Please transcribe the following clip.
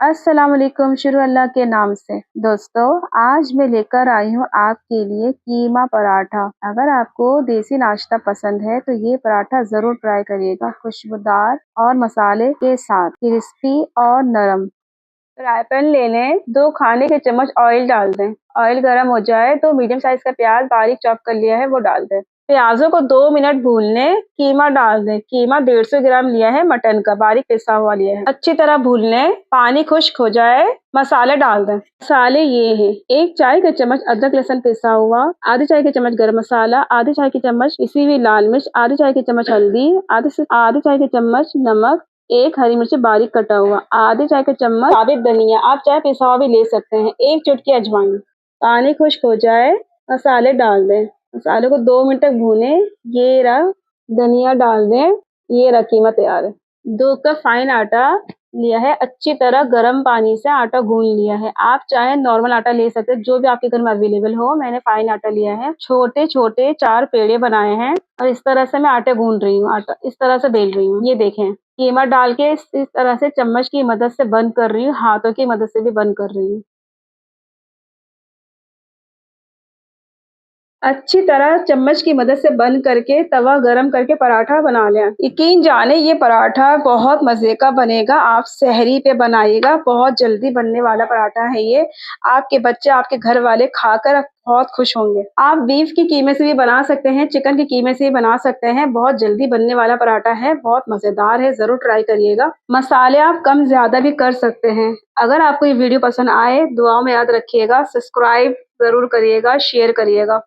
अस्सलाम वालेकुम। शुरू अल्लाह के नाम से। दोस्तों, आज मैं लेकर आई हूँ आपके लिए कीमा पराठा। अगर आपको देसी नाश्ता पसंद है तो ये पराठा ज़रूर ट्राई करिएगा। खुशबूदार और मसाले के साथ, क्रिस्पी और नरम। फ्राई पैन ले लें, 2 खाने के चम्मच ऑयल डाल दें। ऑयल गर्म हो जाए तो मीडियम साइज का प्याज बारीक चॉप कर लिया है वो डाल दें। प्याजों को 2 मिनट भून लें। कीमा डाल दें। कीमा 150 ग्राम लिया है, मटन का बारीक पिसा हुआ लिया है। अच्छी तरह भून लें। पानी खुश्क हो जाए, मसाले डाल दें। मसाले ये हैं: 1 चाय का चम्मच अदरक लहसुन पिसा हुआ, आधी चाय की चम्मच गरम मसाला, आधी चाय की चम्मच पिसी हुई लाल मिर्च, आधी चाय की चम्मच हल्दी, आधी चाय की चम्मच नमक, 1 हरी मिर्च बारीक कटा हुआ, आधी चाय का चम्मच साबित धनिया, आप चाहे पिसा हुआ भी ले सकते हैं, 1 चुटकी अजवाइन। पानी खुश्क हो जाए, मसाले डाल दें। मसाले को 2 मिनट तक भूने। ये रहा धनिया डाल दें। ये रहा कीमा तैयार है। 2 कप फाइन आटा लिया है, अच्छी तरह गर्म पानी से आटा गूंद लिया है। आप चाहे नॉर्मल आटा ले सकते हैं, जो भी आपके घर में अवेलेबल हो। मैंने फाइन आटा लिया है। छोटे छोटे 4 पेड़े बनाए हैं और इस तरह से मैं आटा गूंद रही हूँ। आटा इस तरह से बेल रही हूँ। ये देखें, कीमा डाल के इस तरह से चम्मच की मदद से बंद कर रही हूँ, हाथों की मदद से भी बंद कर रही हूँ। अच्छी तरह चम्मच की मदद से बंद करके तवा गरम करके पराठा बना लें। यकीन जाने ये पराठा बहुत मज़े का बनेगा। आप सहरी पे बनाइएगा, बहुत जल्दी बनने वाला पराठा है ये। आपके बच्चे, आपके घर वाले खाकर बहुत खुश होंगे। आप बीफ की कीमे से भी बना सकते हैं, चिकन की कीमे से भी बना सकते हैं। बहुत जल्दी बनने वाला पराठा है, बहुत मज़ेदार है, ज़रूर ट्राई करिएगा। मसाले आप कम ज़्यादा भी कर सकते हैं। अगर आपको ये वीडियो पसंद आए, दुआओं में याद रखिएगा। सब्सक्राइब ज़रूर करिएगा, शेयर करिएगा।